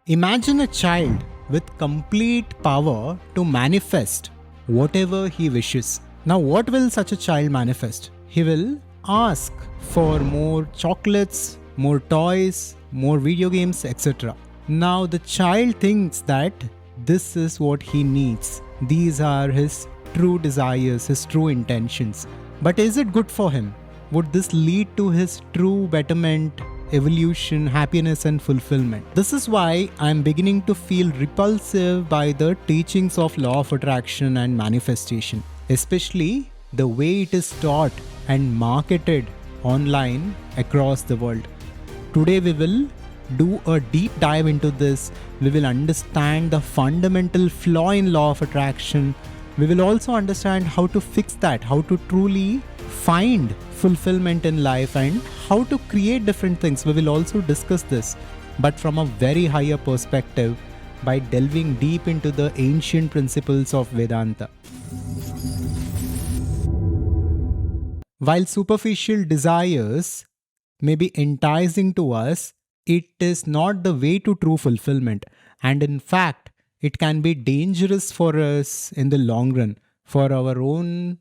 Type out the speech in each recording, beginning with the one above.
Imagine a child with complete power to manifest whatever he wishes. Now, what will such a child manifest? He will ask for more chocolates, more toys, more video games, etc. Now, the child thinks that this is what he needs. These are his true desires, his true intentions. But is it good for him? Would this lead to his true betterment, evolution, happiness and fulfillment? This is why I am beginning to feel repulsive by the teachings of law of attraction and manifestation, especially the way it is taught and marketed online across the world. Today we will do a deep dive into this. We will understand the fundamental flaw in law of attraction. We will also understand how to fix that, how to truly find fulfillment in life and how to create different things. We will also discuss this, but from a very higher perspective by delving deep into the ancient principles of Vedanta. While superficial desires may be enticing to us, it is not the way to true fulfillment. And in fact, it can be dangerous for us in the long run, for our own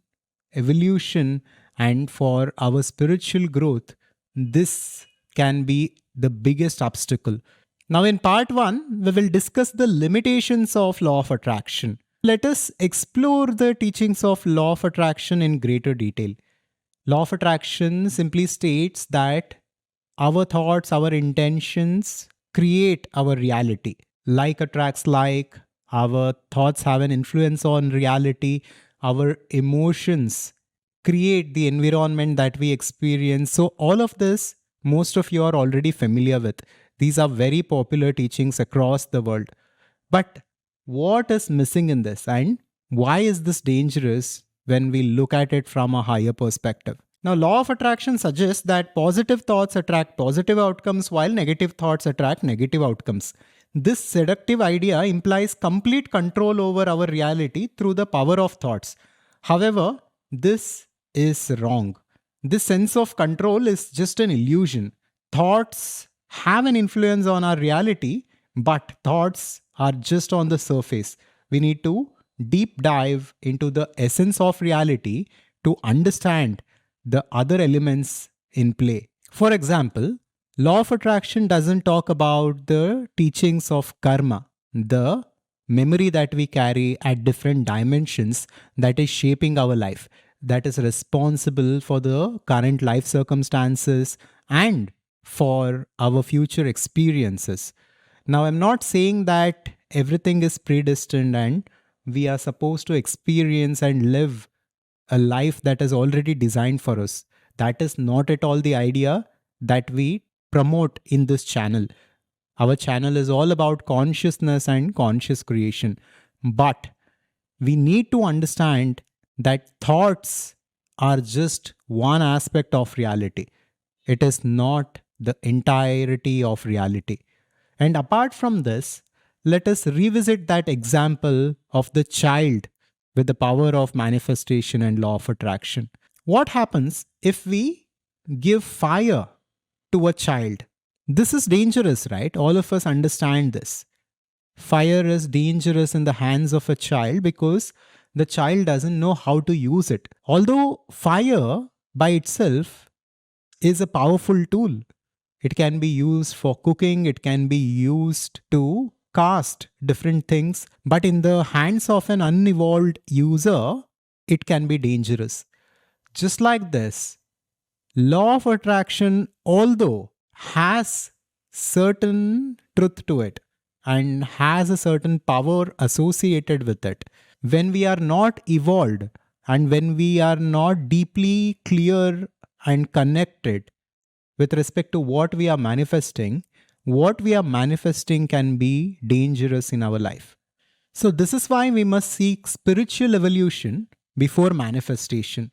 evolution and for our spiritual growth. This can be the biggest obstacle. Now, in part 1, we will discuss the limitations of law of attraction. Let us explore the teachings of law of attraction in greater detail. Law of attraction simply states that our thoughts, our intentions create our reality. Like attracts like, our thoughts have an influence on reality, our emotions create the environment that we experience. So all of this, most of you are already familiar with. These are very popular teachings across the world. But what is missing in this and why is this dangerous when we look at it from a higher perspective? Now, law of attraction suggests that positive thoughts attract positive outcomes while negative thoughts attract negative outcomes. This seductive idea implies complete control over our reality through the power of thoughts. However, this is wrong. This sense of control is just an illusion. Thoughts have an influence on our reality, but thoughts are just on the surface. We need to deep dive into the essence of reality to understand the other elements in play. For example, law of attraction doesn't talk about the teachings of karma, the memory that we carry at different dimensions that is shaping our life, that is responsible for the current life circumstances and for our future experiences. Now, I'm not saying that everything is predestined and we are supposed to experience and live a life that is already designed for us. That is not at all the idea that we promote in this channel. Our channel is all about consciousness and conscious creation. But we need to understand that thoughts are just one aspect of reality. It is not the entirety of reality. And apart from this, let us revisit that example of the child with the power of manifestation and law of attraction. What happens if we give fire to a child? This is dangerous, right? All of us understand this. Fire is dangerous in the hands of a child because the child doesn't know how to use it. Although fire by itself is a powerful tool. It can be used for cooking, it can be used to cast different things, but in the hands of an unevolved user, it can be dangerous. Just like this, law of attraction, although has certain truth to it and has a certain power associated with it, when we are not evolved and when we are not deeply clear and connected with respect to what we are manifesting can be dangerous in our life. So this is why we must seek spiritual evolution before manifestation.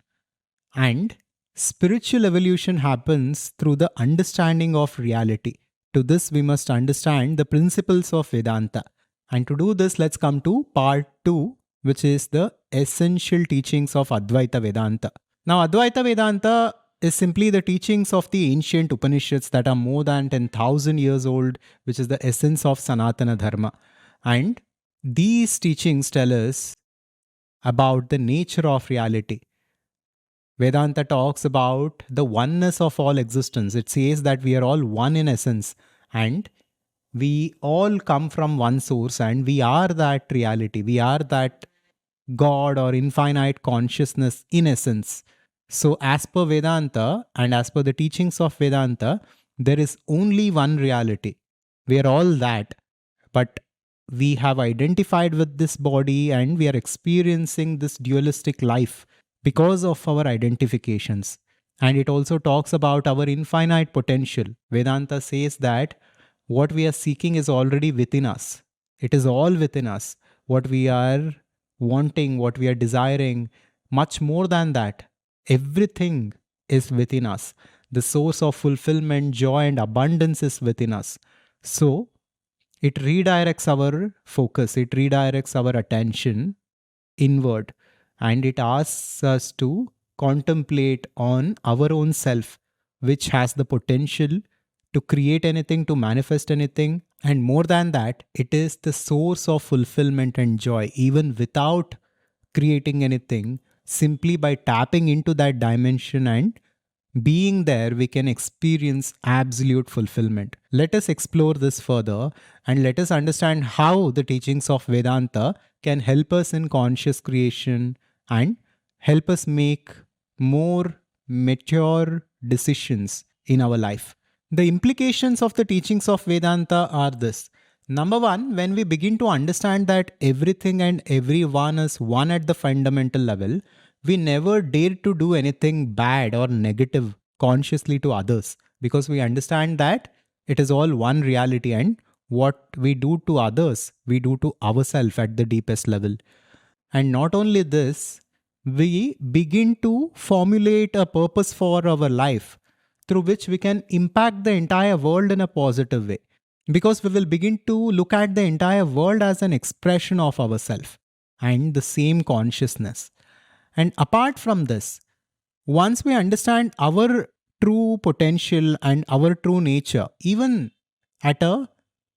And spiritual evolution happens through the understanding of reality. To this, we must understand the principles of Vedanta. And to do this, let's come to part 2, which is the essential teachings of Advaita Vedanta. Now, Advaita Vedanta is simply the teachings of the ancient Upanishads that are more than 10,000 years old, which is the essence of Sanatana Dharma. And these teachings tell us about the nature of reality. Vedanta talks about the oneness of all existence. It says that we are all one in essence and we all come from one source and we are that reality. We are that God or infinite consciousness in essence. So, as per Vedanta and as per the teachings of Vedanta, there is only one reality. We are all that. But we have identified with this body and we are experiencing this dualistic life because of our identifications. And it also talks about our infinite potential. Vedanta says that what we are seeking is already within us. It is all within us. What we are wanting, what we are desiring, much more than that. Everything is within us. The source of fulfillment, joy, and abundance is within us. So, it redirects our focus, it redirects our attention inward, and it asks us to contemplate on our own self, which has the potential to create anything, to manifest anything. And more than that, it is the source of fulfillment and joy, even without creating anything, simply by tapping into that dimension and being there, we can experience absolute fulfillment. Let us explore this further and let us understand how the teachings of Vedanta can help us in conscious creation and help us make more mature decisions in our life. The implications of the teachings of Vedanta are this. Number one, when we begin to understand that everything and everyone is one at the fundamental level, we never dare to do anything bad or negative consciously to others because we understand that it is all one reality and what we do to others, we do to ourselves at the deepest level. And not only this, we begin to formulate a purpose for our life through which we can impact the entire world in a positive way. Because we will begin to look at the entire world as an expression of ourselves and the same consciousness. And apart from this, once we understand our true potential and our true nature, even at a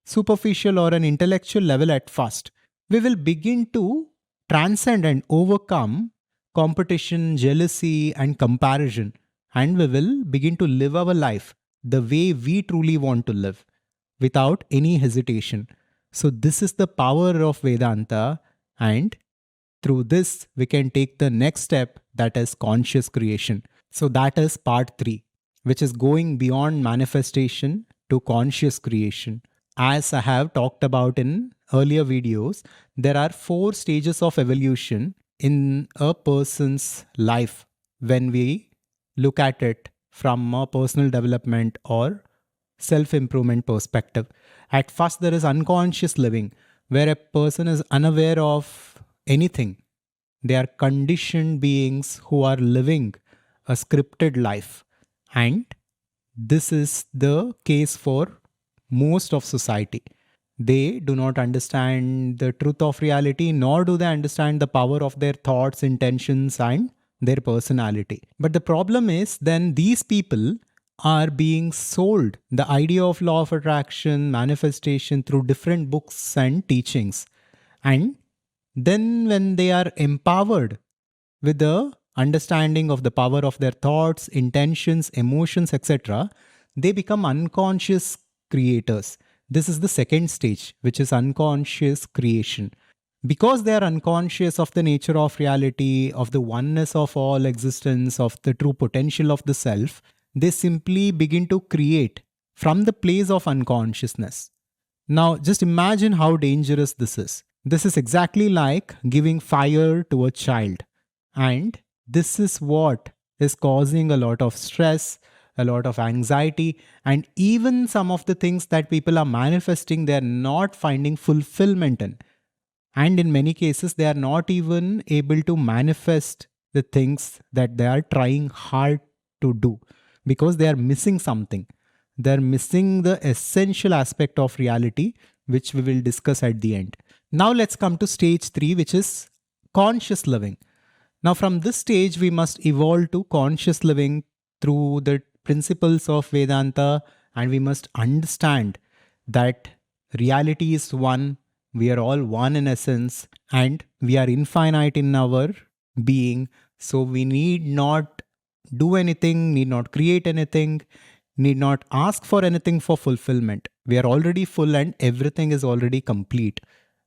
superficial or an intellectual level at first, we will begin to transcend and overcome competition, jealousy, and comparison. And we will begin to live our life the way we truly want to live without any hesitation. So, this is the power of Vedanta, and through this, we can take the next step, that is conscious creation. So, that is part 3, which is going beyond manifestation to conscious creation. As I have talked about in earlier videos, there are 4 stages of evolution in a person's life when we look at it from a personal development or self improvement perspective. At first, there is unconscious living, where a person is unaware of anything. They are conditioned beings who are living a scripted life. And this is the case for most of society. They do not understand the truth of reality, nor do they understand the power of their thoughts, intentions, and their personality. But the problem is, then these people are being sold the idea of law of attraction, manifestation through different books and teachings. And then, when they are empowered with the understanding of the power of their thoughts, intentions, emotions, etc., they become unconscious creators. This is the second stage, which is unconscious creation. Because they are unconscious of the nature of reality, of the oneness of all existence, of the true potential of the self, they simply begin to create from the place of unconsciousness. Now, just imagine how dangerous this is. This is exactly like giving fire to a child. And this is what is causing a lot of stress, a lot of anxiety, and even some of the things that people are manifesting, they are not finding fulfillment in. And in many cases, they are not even able to manifest the things that they are trying hard to do because they are missing something. They're missing the essential aspect of reality, which we will discuss at the end. Now let's come to stage 3, which is conscious living. Now from this stage, we must evolve to conscious living through the principles of Vedanta, and we must understand that reality is one. We are all one in essence, and we are infinite in our being. So we need not do anything, need not create anything, need not ask for anything for fulfillment. We are already full and everything is already complete.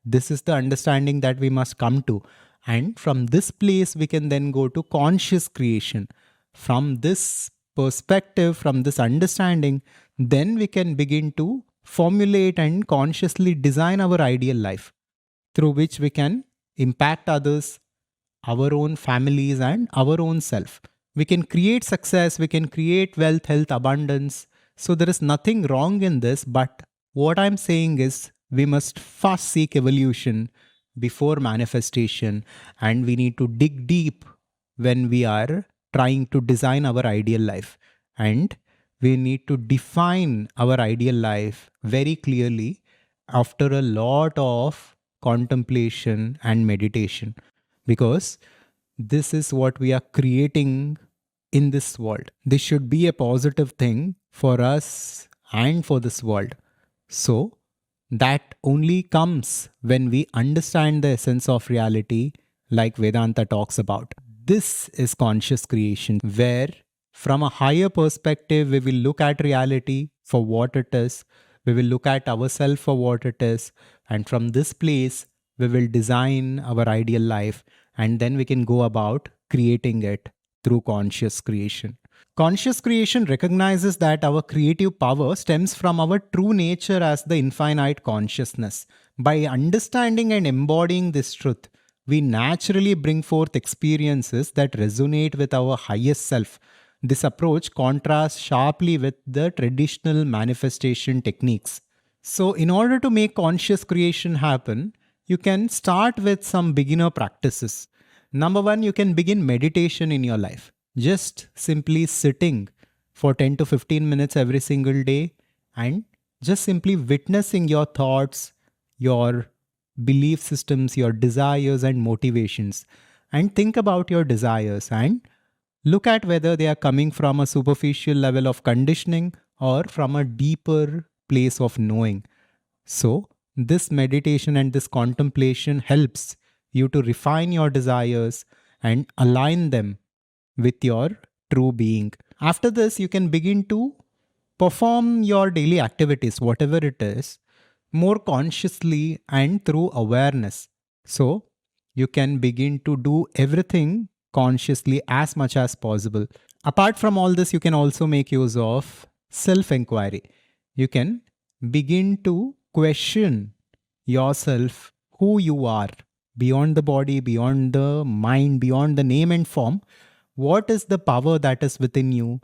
This is the understanding that we must come to. And from this place, we can then go to conscious creation. From this perspective, from this understanding, then we can begin to formulate and consciously design our ideal life through which we can impact others, our own families, and our own self. We can create success, we can create wealth, health, abundance. So there is nothing wrong in this, but what I'm saying is we must first seek evolution before manifestation, and we need to dig deep when we are trying to design our ideal life. And we need to define our ideal life very clearly after a lot of contemplation and meditation, because this is what we are creating in this world. This should be a positive thing for us and for this world. So, that only comes when we understand the essence of reality, like Vedanta talks about. This is conscious creation, where from a higher perspective, we will look at reality for what it is, we will look at ourselves for what it is, and from this place, we will design our ideal life, and then we can go about creating it through conscious creation. Conscious creation recognizes that our creative power stems from our true nature as the infinite consciousness. By understanding and embodying this truth, we naturally bring forth experiences that resonate with our highest self. This approach contrasts sharply with the traditional manifestation techniques. So, in order to make conscious creation happen, you can start with some beginner practices. Number one, you can begin meditation in your life. Just simply sitting for 10 to 15 minutes every single day and just simply witnessing your thoughts, your belief systems, your desires and motivations. And think about your desires and look at whether they are coming from a superficial level of conditioning or from a deeper place of knowing. So, this meditation and this contemplation helps you to refine your desires and align them with your true being. After this, you can begin to perform your daily activities, whatever it is, more consciously and through awareness. So, you can begin to do everything consciously as much as possible. Apart from all this, you can also make use of self inquiry. You can begin to question yourself, who you are, beyond the body, beyond the mind, beyond the name and form. What is the power that is within you,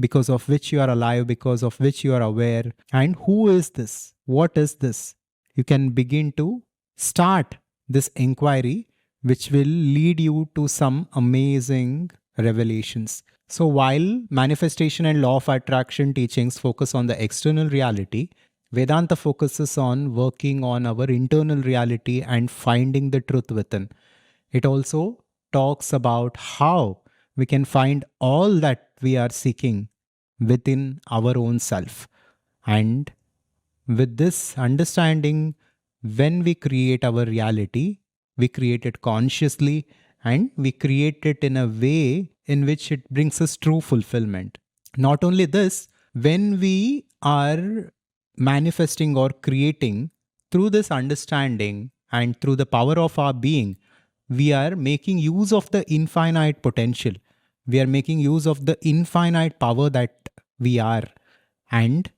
because of which you are alive, because of which you are aware, and who is this? What is this? You can begin to start this inquiry, which will lead you to some amazing revelations. So, while manifestation and law of attraction teachings focus on the external reality, Vedanta focuses on working on our internal reality and finding the truth within. It also talks about how we can find all that we are seeking within our own self. And with this understanding, when we create our reality, we create it consciously and we create it in a way in which it brings us true fulfillment. Not only this, when we are manifesting or creating through this understanding and through the power of our being, we are making use of the infinite potential. We are making use of the infinite power that we are. And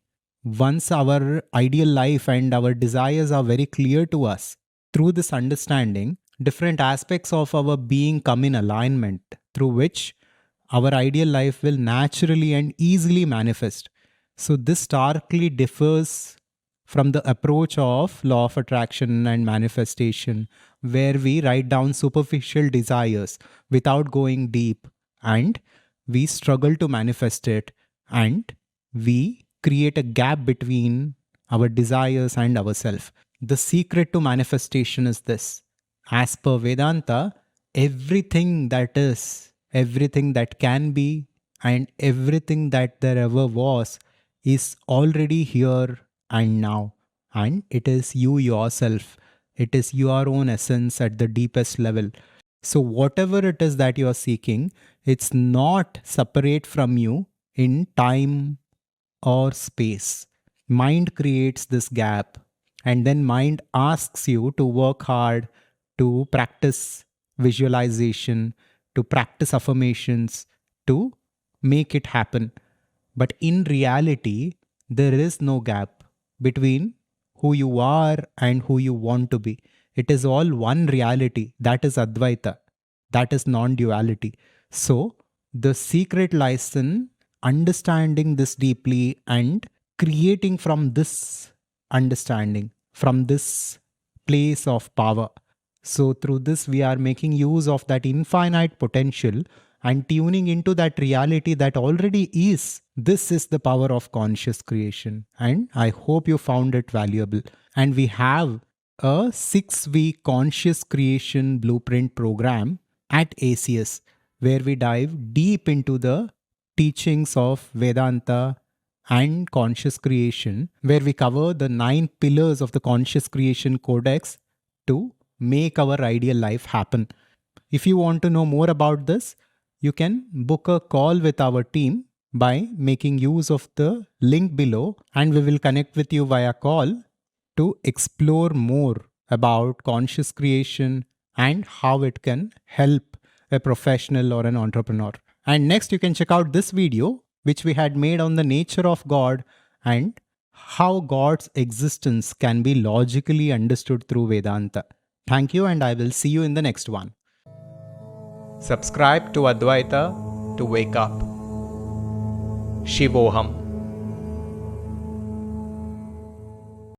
once our ideal life and our desires are very clear to us, through this understanding, different aspects of our being come in alignment, through which our ideal life will naturally and easily manifest. So, this starkly differs from the approach of law of attraction and manifestation, where we write down superficial desires without going deep, and we struggle to manifest it, and we create a gap between our desires and ourselves. The secret to manifestation is this: as per Vedanta, everything that is, everything that can be, and everything that there ever was is already here and now. And it is you yourself. It is your own essence at the deepest level. So, whatever it is that you are seeking, it's not separate from you in time or space. Mind creates this gap, and then mind asks you to work hard, to practice visualization, to practice affirmations, to make it happen. But in reality, there is no gap between who you are and who you want to be. It is all one reality. That is Advaita. That is non duality. So, the secret lies in understanding this deeply and creating from this understanding, from this place of power. So, through this, we are making use of that infinite potential and tuning into that reality that already is. This is the power of conscious creation. And I hope you found it valuable. And we have a 6-week conscious creation blueprint program at ACS, where we dive deep into the teachings of Vedanta and conscious creation, where we cover the 9 pillars of the conscious creation codex to make our ideal life happen. If you want to know more about this, you can book a call with our team by making use of the link below, and we will connect with you via call to explore more about conscious creation and how it can help a professional or an entrepreneur. And next, you can check out this video, which we had made on the nature of God and how God's existence can be logically understood through Vedanta. Thank you, and I will see you in the next one. Subscribe to Advaita to wake up. Shivoham.